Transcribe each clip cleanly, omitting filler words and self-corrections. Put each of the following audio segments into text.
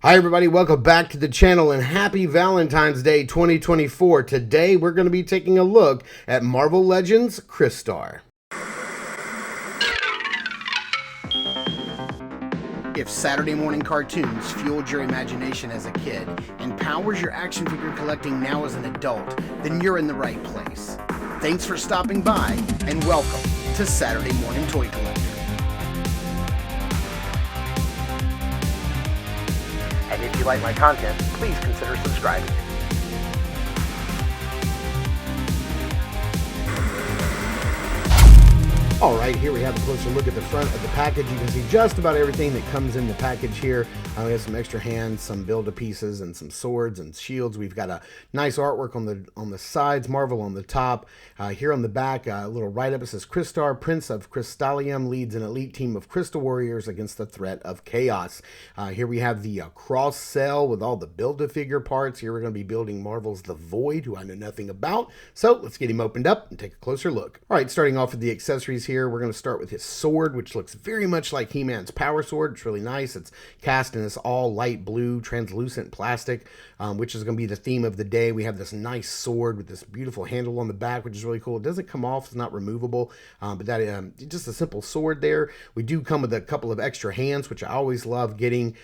Hi everybody, welcome back to the channel and happy Valentine's Day 2024. Today we're going to be taking a look at Marvel Legends Crystar. If Saturday morning cartoons fueled your imagination as a kid and powers your action figure collecting now as an adult, then you're in the right place. Thanks for stopping by and welcome to Saturday Morning Toy Collector. And if you like my content, please consider subscribing. All right, here we have a closer look at the front of the package. You can see just about everything that comes in the package here. We have some extra hands, some build-a-pieces, and some swords and shields. We've got a nice artwork on the sides, Marvel on the top. Here on the back, a little write-up. It says, Crystar, Prince of Crystallium, leads an elite team of crystal warriors against the threat of chaos. Here we have the cross cell with all the build-a-figure parts. Here we're going to be building Marvel's The Void, who I know nothing about. So let's get him opened up and take a closer look. All right, starting off with the accessories here, we're going to start with his sword, which looks very much like He-Man's power sword. It's really nice. It's cast in this all light blue translucent plastic, which is going to be the theme of the day. We have this nice sword with this beautiful handle on the back, which is really cool. It doesn't come off. It's not removable, but that just a simple sword there. We do come with a couple of extra hands, which I always love getting.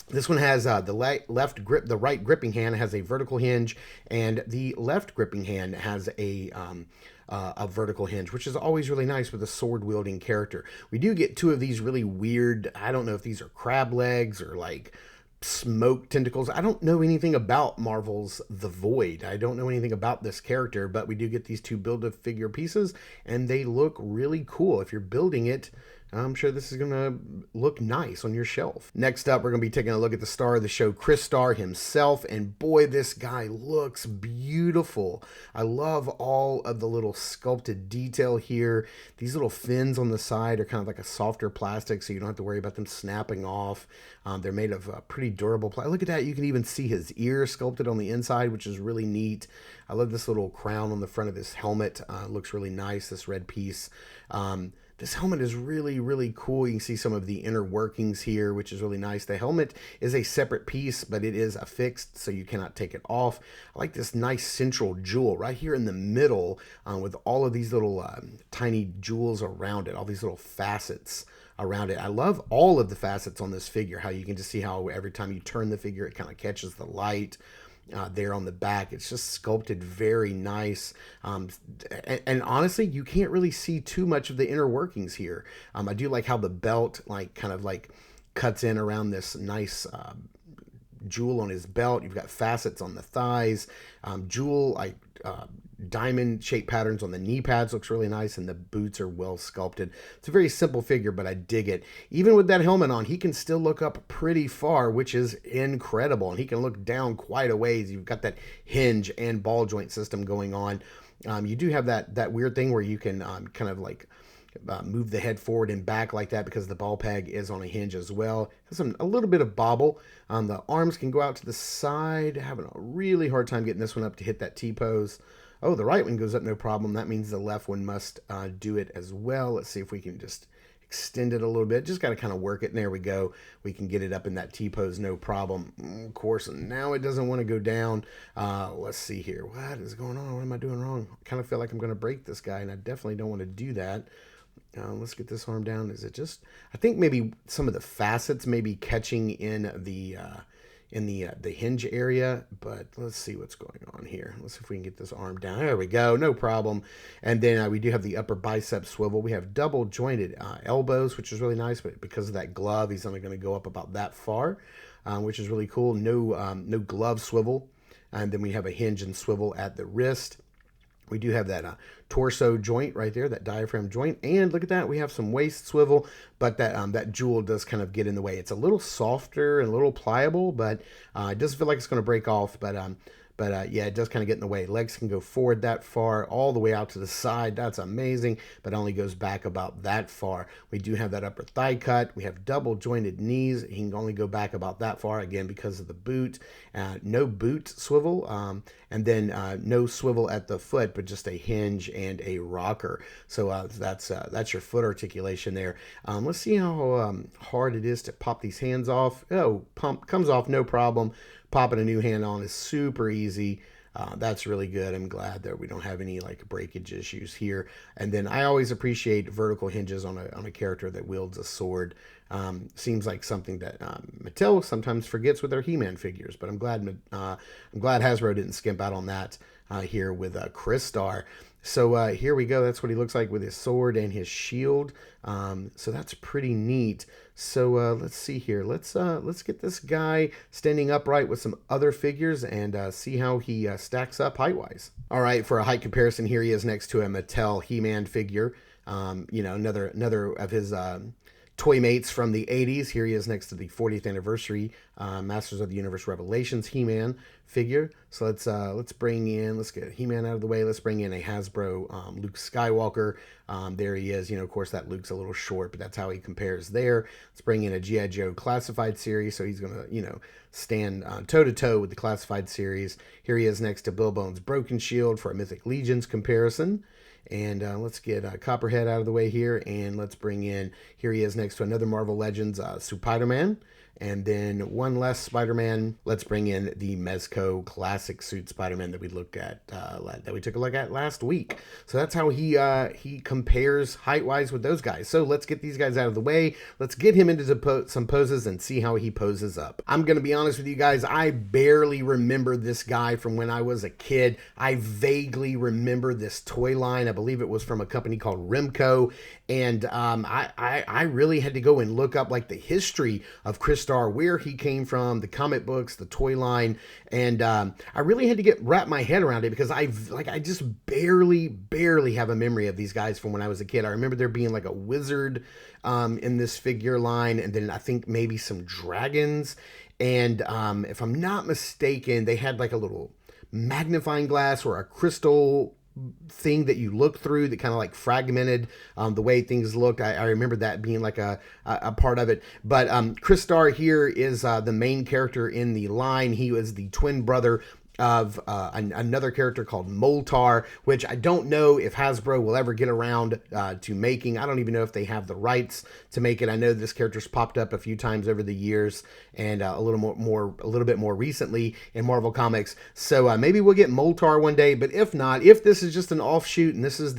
This one has the left grip, the right gripping hand has a vertical hinge, and the left gripping hand has a vertical hinge, which is always really nice with a sword-wielding character. We do get two of these really weird, I don't know if these are crab legs or like smoke tentacles. I don't know anything about Marvel's The Void. I don't know anything about this character, but we do get these two build-a-figure pieces, and they look really cool. If you're building it, I'm sure this is going to look nice on your shelf. Next up, we're going to be taking a look at the star of the show, Crystar himself. And boy, this guy looks beautiful. I love all of the little sculpted detail here. These little fins on the side are kind of like a softer plastic, so you don't have to worry about them snapping off. They're made of pretty durable plastic. Look at that. You can even see his ear sculpted on the inside, which is really neat. I love this little crown on the front of his helmet. Looks really nice, this red piece. This helmet is really, really cool. You can see some of the inner workings here, which is really nice. The helmet is a separate piece, but it is affixed, so you cannot take it off. I like this nice central jewel right here in the middle with all of these little tiny jewels around it, all these little facets around it. I love all of the facets on this figure, how you can just see how every time you turn the figure, it kind of catches the light. There on the back, it's just sculpted very nice, and honestly, you can't really see too much of the inner workings here. I do like how the belt kind of cuts in around this nice jewel on his belt. You've got facets on the thighs, jewel diamond shaped patterns on the knee pads. Looks really nice, and the boots are well sculpted. It's a very simple figure, but I dig it. Even with that helmet on, he can still look up pretty far, which is incredible, and he can look down quite a ways. You've got that hinge and ball joint system going on. You do have that weird thing where you can kind of move the head forward and back like that, because the ball peg is on a hinge as well. Has a little bit of bobble. The arms can go out to the side. Having a really hard time getting this one up to hit that T-pose. Oh, the right one goes up no problem. That means the left one must do it as well. Let's see if we can just extend it a little bit. Just got to kind of work it. And there we go. We can get it up in that T-pose, no problem. Of course, now it doesn't want to go down. Let's see here. What is going on? What am I doing wrong? I kind of feel like I'm going to break this guy, and I definitely don't want to do that. Let's get this arm down. Is it just, I think maybe some of the facets may be catching in the hinge area, but let's see what's going on here. Let's see if we can get this arm down. There we go, no problem. And then we do have the upper bicep swivel. We have double jointed elbows, which is really nice, but because of that glove, he's only going to go up about that far, which is really cool. No glove swivel. And then we have a hinge and swivel at the wrist. We do have that torso joint right there, that diaphragm joint. And look at that, we have some waist swivel, but that jewel does kind of get in the way. It's a little softer and a little pliable, but it doesn't feel like it's going to break off. But But yeah, it does kind of get in the way. Legs can go forward that far, all the way out to the side. That's amazing, but only goes back about that far. We do have that upper thigh cut. We have double jointed knees. He can only go back about that far, again, because of the boot. No boot swivel, and then no swivel at the foot, but just a hinge and a rocker. So that's your foot articulation there. Let's see how hard it is to pop these hands off. Oh, comes off no problem. Popping a new hand on is super easy. That's really good. I'm glad that we don't have any like breakage issues here. And then I always appreciate vertical hinges on a character that wields a sword. Seems like something that Mattel sometimes forgets with their He-Man figures, but I'm glad Hasbro didn't skimp out on that here with Crystar. So here we go. That's what he looks like with his sword and his shield. So that's pretty neat. So let's see here. Let's get this guy standing upright with some other figures and see how he stacks up height-wise. All right, for a height comparison, here he is next to a Mattel He-Man figure. Another of his toy mates from the 80s. Here he is next to the 40th anniversary Masters of the Universe Revelations He-Man figure. So let's get He-Man out of the way. Let's bring in a Hasbro Luke Skywalker. There he is. Of course, that Luke's a little short, but that's how he compares there. Let's bring in a G.I. Joe Classified series. So he's going to, stand toe-to-toe with the Classified series. Here he is next to Billbone's Broken Shield for a Mythic Legions comparison. And let's get Copperhead out of the way here, and let's bring in, here he is next to another Marvel Legends Spider-Man. And then one less Spider-Man. Let's bring in the Mezco Classic Suit Spider-Man that we looked at, that we took a look at last week. So that's how he compares height-wise with those guys. So let's get these guys out of the way. Let's get him into some poses and see how he poses up. I'm going to be honest with you guys. I barely remember this guy from when I was a kid. I vaguely remember this toy line. I believe it was from a company called Remco. And I really had to go and look up like the history of Crystar, where he came from, the comic books, the toy line, and I really had to wrap my head around it because I just barely have a memory of these guys from when I was a kid. I remember there being like a wizard in this figure line, and then I think maybe some dragons, and if I'm not mistaken, they had like a little magnifying glass or a crystal thing that you look through that kind of like fragmented the way things looked. I remember that being like a part of it. But Crystar here is the main character in the line. He was the twin brother of another character called Moltar, which I don't know if Hasbro will ever get around to making. I don't even know if they have the rights to make it. I know this character's popped up a few times over the years, and a little bit more recently in Marvel Comics. So maybe we'll get Moltar one day. But if not, if this is just an offshoot and this is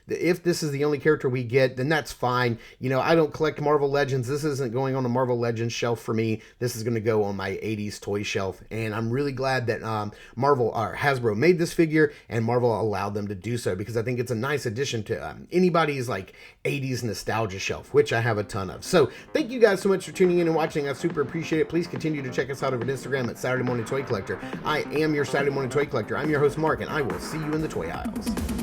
if this is the only character we get, then that's fine. I don't collect Marvel Legends. This isn't going on a Marvel Legends shelf for me. This is going to go on my 80s toy shelf, and I'm really glad that Hasbro made this figure and Marvel allowed them to do so, because I think it's a nice addition to anybody's like 80s nostalgia shelf, which I have a ton of. So thank you guys so much for tuning in and watching. I super appreciate it. Please continue to check us out over at Instagram at Saturday Morning Toy Collector. I am your Saturday Morning Toy Collector. I'm your host, Mark, and I will see you in the toy aisles.